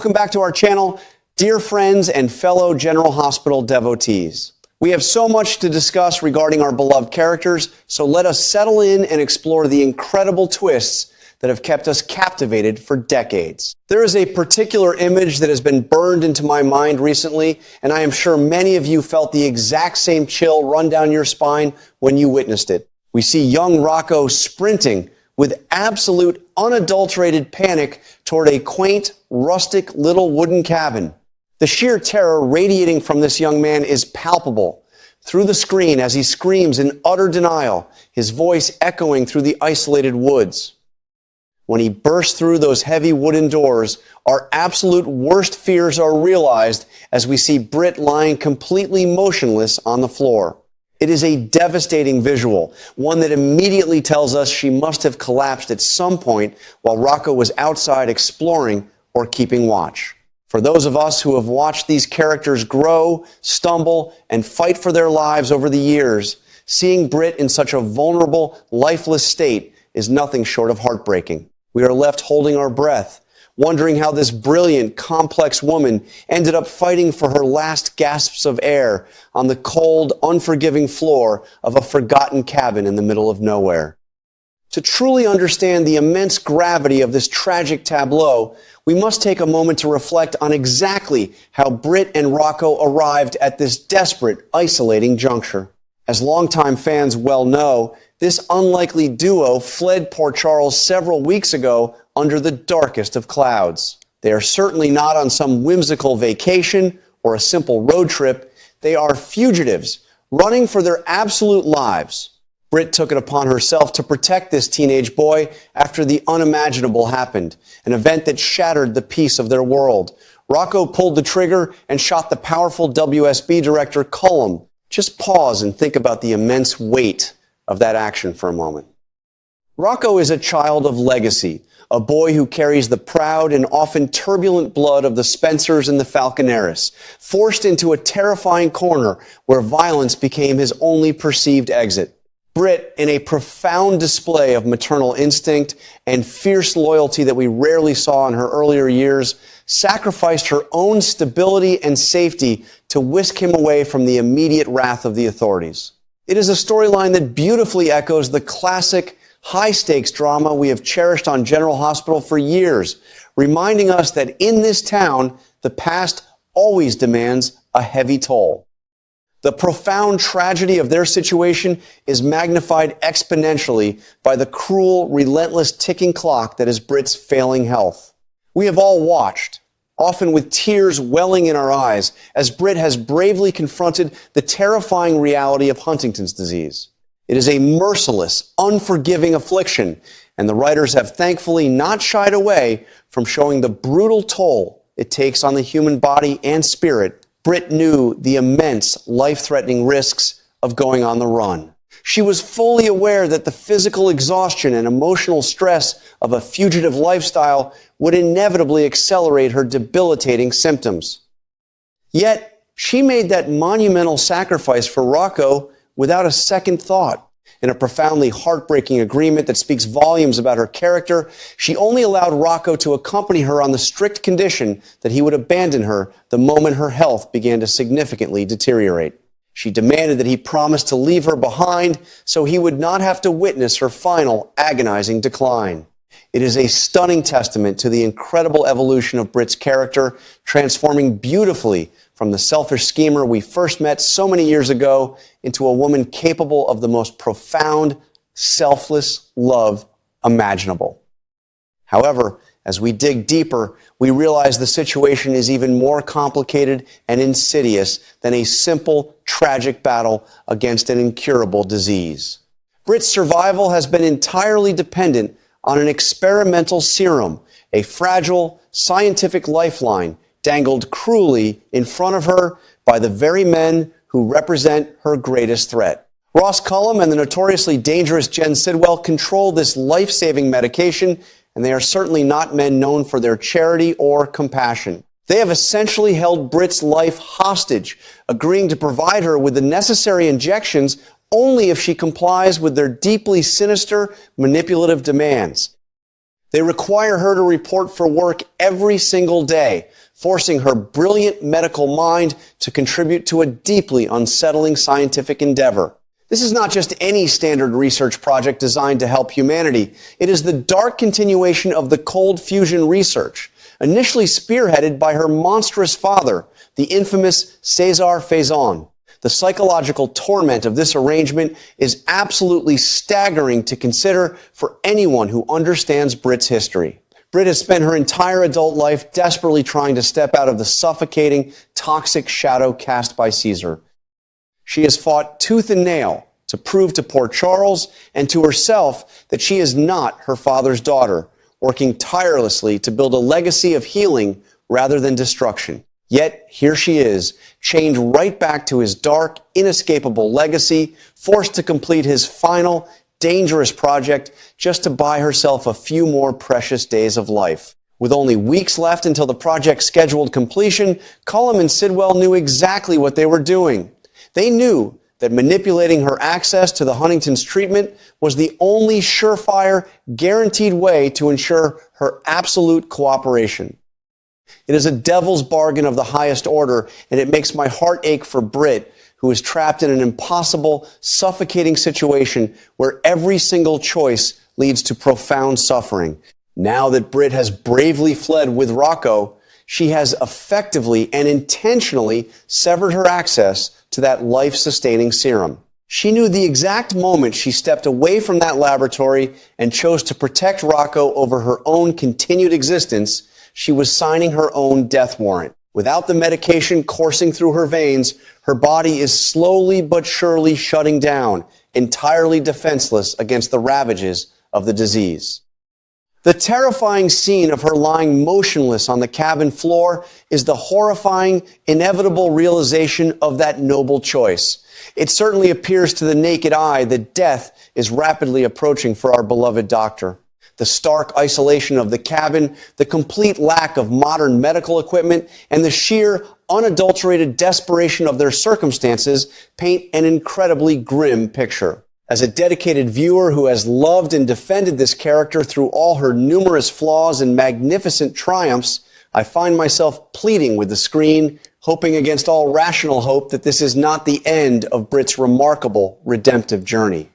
welcome back to our channel, dear friends and fellow General Hospital devotees. We have so much to discuss regarding our beloved characters, so let us settle in and explore the incredible twists that have kept us captivated for decades. There is a particular image that has been burned into my mind recently, and I am sure many of you felt the exact same chill run down your spine when you witnessed it. We see young Rocco sprinting with absolute unadulterated panic toward a quaint, rustic little wooden cabin. The sheer terror radiating from this young man is palpable through the screen as he screams in utter denial, his voice echoing through the isolated woods. When he bursts through those heavy wooden doors, our absolute worst fears are realized as we see Britt lying completely motionless on the floor. It is a devastating visual, one that immediately tells us she must have collapsed at some point while Rocco was outside exploring or keeping watch. For those of us who have watched these characters grow, stumble, and fight for their lives over the years, seeing Britt in such a vulnerable, lifeless state is nothing short of heartbreaking. We are left holding our breath, wondering how this brilliant, complex woman ended up fighting for her last gasps of air on the cold, unforgiving floor of a forgotten cabin in the middle of nowhere. To truly understand the immense gravity of this tragic tableau, we must take a moment to reflect on exactly how Britt and Rocco arrived at this desperate, isolating juncture. As longtime fans well know, this unlikely duo fled Port Charles several weeks ago under the darkest of clouds. They are certainly not on some whimsical vacation or a simple road trip. They are fugitives running for their absolute lives. Britt took it upon herself to protect this teenage boy after the unimaginable happened, an event that shattered the peace of their world. Rocco pulled the trigger and shot the powerful WSB director Cullum. Just pause and think about the immense weight of that action for a moment. Rocco is a child of legacy, a boy who carries the proud and often turbulent blood of the Spencers and the Falconeris, forced into a terrifying corner where violence became his only perceived exit. Britt, in a profound display of maternal instinct and fierce loyalty that we rarely saw in her earlier years, sacrificed her own stability and safety to whisk him away from the immediate wrath of the authorities. It is a storyline that beautifully echoes the classic high-stakes drama we have cherished on General Hospital for years, reminding us that in this town, the past always demands a heavy toll. The profound tragedy of their situation is magnified exponentially by the cruel, relentless ticking clock that is Britt's failing health. We have all watched, often with tears welling in our eyes, as Britt has bravely confronted the terrifying reality of Huntington's disease. It is a merciless, unforgiving affliction, and the writers have thankfully not shied away from showing the brutal toll it takes on the human body and spirit. Britt knew the immense, life-threatening risks of going on the run. She was fully aware that the physical exhaustion and emotional stress of a fugitive lifestyle would inevitably accelerate her debilitating symptoms. Yet, she made that monumental sacrifice for Rocco without a second thought. In a profoundly heartbreaking agreement that speaks volumes about her character, she only allowed Rocco to accompany her on the strict condition that he would abandon her the moment her health began to significantly deteriorate. She demanded that he promise to leave her behind so he would not have to witness her final agonizing decline. It is a stunning testament to the incredible evolution of Britt's character, transforming beautifully from the selfish schemer we first met so many years ago into a woman capable of the most profound, selfless love imaginable. However, as we dig deeper, we realize the situation is even more complicated and insidious than a simple, tragic battle against an incurable disease. Britt's survival has been entirely dependent on an experimental serum, a fragile, scientific lifeline dangled cruelly in front of her by the very men who represent her greatest threat. Ross Cullum and the notoriously dangerous Jen Sidwell control this life-saving medication, and they are certainly not men known for their charity or compassion. They have essentially held Britt's life hostage, agreeing to provide her with the necessary injections only if she complies with their deeply sinister, manipulative demands. They require her to report for work every single day, forcing her brilliant medical mind to contribute to a deeply unsettling scientific endeavor. This is not just any standard research project designed to help humanity. It is the dark continuation of the cold fusion research, initially spearheaded by her monstrous father, the infamous César Faison. The psychological torment of this arrangement is absolutely staggering to consider for anyone who understands Britt's history. Britt has spent her entire adult life desperately trying to step out of the suffocating, toxic shadow cast by César. She has fought tooth and nail to prove to poor Charles and to herself that she is not her father's daughter, working tirelessly to build a legacy of healing rather than destruction. Yet here she is, chained right back to his dark, inescapable legacy, forced to complete his final, dangerous project just to buy herself a few more precious days of life. With only weeks left until the project's scheduled completion, Cullum and Sidwell knew exactly what they were doing. They knew that manipulating her access to the Huntington's treatment was the only surefire, guaranteed way to ensure her absolute cooperation. It is a devil's bargain of the highest order, and it makes my heart ache for Britt, who is trapped in an impossible, suffocating situation where every single choice leads to profound suffering. Now that Britt has bravely fled with Rocco, she has effectively and intentionally severed her access to that life-sustaining serum. She knew the exact moment she stepped away from that laboratory and chose to protect Rocco over her own continued existence, she was signing her own death warrant. Without the medication coursing through her veins, her body is slowly but surely shutting down, entirely defenseless against the ravages of the disease. The terrifying scene of her lying motionless on the cabin floor is the horrifying, inevitable realization of that noble choice. It certainly appears to the naked eye that death is rapidly approaching for our beloved doctor. The stark isolation of the cabin, the complete lack of modern medical equipment, and the sheer, unadulterated desperation of their circumstances paint an incredibly grim picture. As a dedicated viewer who has loved and defended this character through all her numerous flaws and magnificent triumphs, I find myself pleading with the screen, hoping against all rational hope that this is not the end of Britt's remarkable redemptive journey.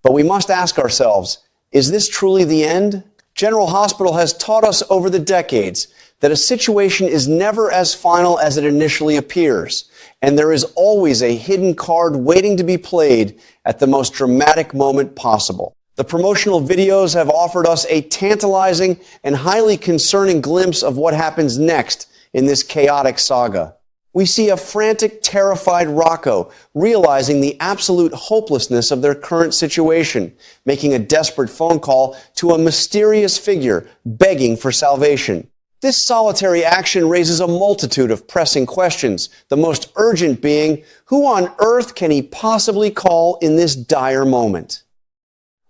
But we must ask ourselves, is this truly the end? General Hospital has taught us over the decades that a situation is never as final as it initially appears, and there is always a hidden card waiting to be played at the most dramatic moment possible. The promotional videos have offered us a tantalizing and highly concerning glimpse of what happens next in this chaotic saga. We see a frantic, terrified Rocco realizing the absolute hopelessness of their current situation, making a desperate phone call to a mysterious figure begging for salvation. This solitary action raises a multitude of pressing questions, the most urgent being, who on earth can he possibly call in this dire moment?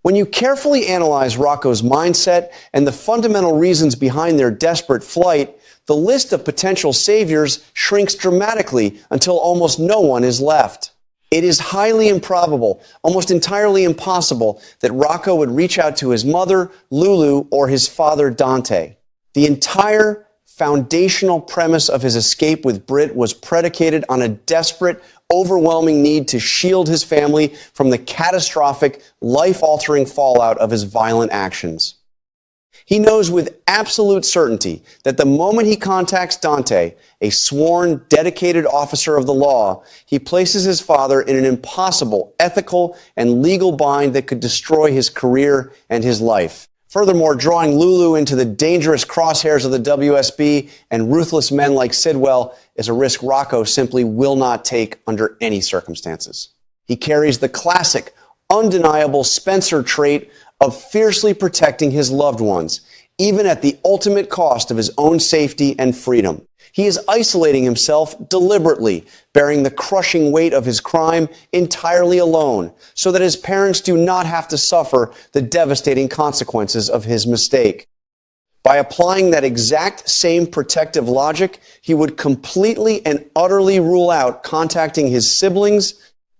When you carefully analyze Rocco's mindset and the fundamental reasons behind their desperate flight, the list of potential saviors shrinks dramatically until almost no one is left. It is highly improbable, almost entirely impossible, that Rocco would reach out to his mother, Lulu, or his father, Dante. The entire foundational premise of his escape with Britt was predicated on a desperate, overwhelming need to shield his family from the catastrophic, life-altering fallout of his violent actions. He knows with absolute certainty that the moment he contacts Dante, a sworn, dedicated officer of the law, he places his father in an impossible ethical and legal bind that could destroy his career and his life. Furthermore, drawing Lulu into the dangerous crosshairs of the WSB and ruthless men like Sidwell is a risk Rocco simply will not take under any circumstances. He carries the classic, undeniable Spencer trait of fiercely protecting his loved ones, even at the ultimate cost of his own safety and freedom. He is isolating himself deliberately, bearing the crushing weight of his crime entirely alone, so that his parents do not have to suffer the devastating consequences of his mistake. By applying that exact same protective logic, he would completely and utterly rule out contacting his siblings,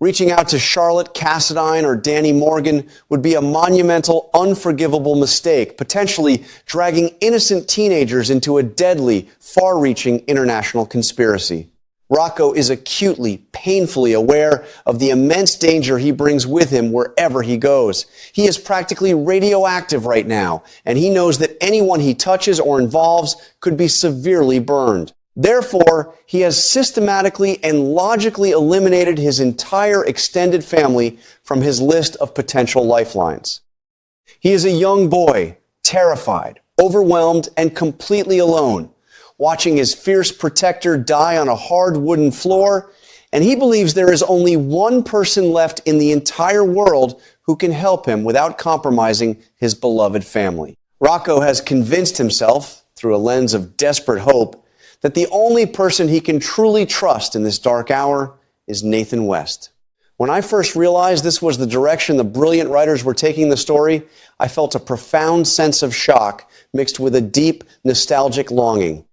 Reaching out to Charlotte Cassadine or Danny Morgan would be a monumental, unforgivable mistake, potentially dragging innocent teenagers into a deadly, far-reaching international conspiracy. Rocco is acutely, painfully aware of the immense danger he brings with him wherever he goes. He is practically radioactive right now, and he knows that anyone he touches or involves could be severely burned. Therefore, he has systematically and logically eliminated his entire extended family from his list of potential lifelines. He is a young boy, terrified, overwhelmed, and completely alone, watching his fierce protector die on a hard wooden floor, and he believes there is only one person left in the entire world who can help him without compromising his beloved family. Rocco has convinced himself, through a lens of desperate hope, that the only person he can truly trust in this dark hour is Nathan West. When I first realized this was the direction the brilliant writers were taking the story, I felt a profound sense of shock mixed with a deep, nostalgic longing.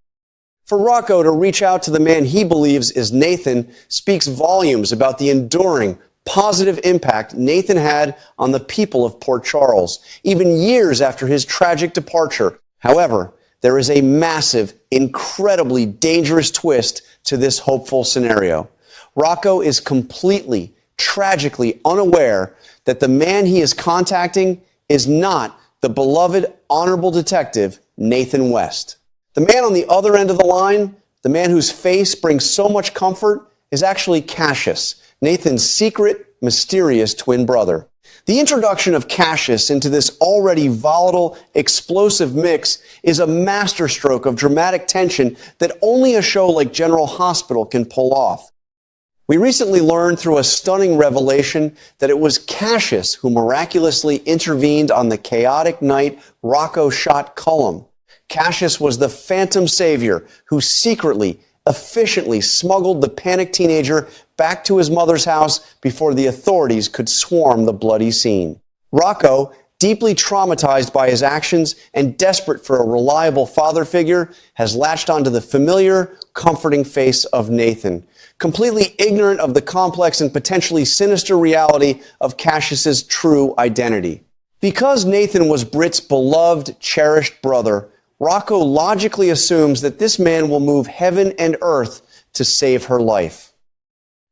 For Rocco to reach out to the man he believes is Nathan speaks volumes about the enduring, positive impact Nathan had on the people of Port Charles, even years after his tragic departure. However, there is a massive, incredibly dangerous twist to this hopeful scenario. Rocco is completely, tragically unaware that the man he is contacting is not the beloved, honorable detective, Nathan West. The man on the other end of the line, the man whose face brings so much comfort, is actually Cassius, Nathan's secret, mysterious twin brother. The introduction of Cassius into this already volatile, explosive mix is a masterstroke of dramatic tension that only a show like General Hospital can pull off. We recently learned through a stunning revelation that it was Cassius who miraculously intervened on the chaotic night Rocco shot Cullum. Cassius was the phantom savior who secretly, efficiently smuggled the panicked teenager back to his mother's house before the authorities could swarm the bloody scene. Rocco, deeply traumatized by his actions and desperate for a reliable father figure, has latched onto the familiar, comforting face of Nathan, completely ignorant of the complex and potentially sinister reality of Cassius's true identity. Because Nathan was Britt's beloved, cherished brother, Rocco logically assumes that this man will move heaven and earth to save her life.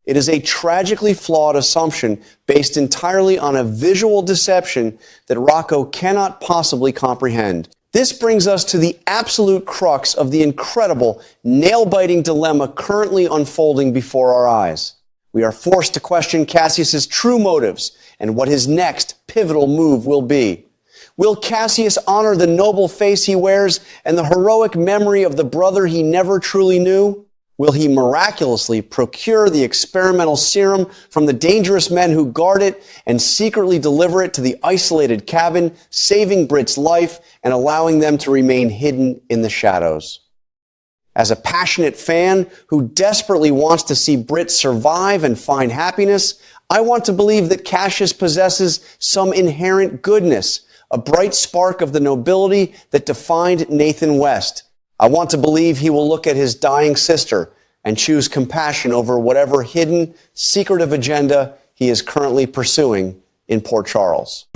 It is a tragically flawed assumption based entirely on a visual deception that Rocco cannot possibly comprehend. This brings us to the absolute crux of the incredible, nail-biting dilemma currently unfolding before our eyes. We are forced to question Cassius's true motives and what his next pivotal move will be. Will Cassius honor the noble face he wears and the heroic memory of the brother he never truly knew? Will he miraculously procure the experimental serum from the dangerous men who guard it and secretly deliver it to the isolated cabin, saving Britt's life and allowing them to remain hidden in the shadows? As a passionate fan who desperately wants to see Britt survive and find happiness, I want to believe that Cassius possesses some inherent goodness, a bright spark of the nobility that defined Nathan West. I want to believe he will look at his dying sister and choose compassion over whatever hidden, secretive agenda he is currently pursuing in Port Charles.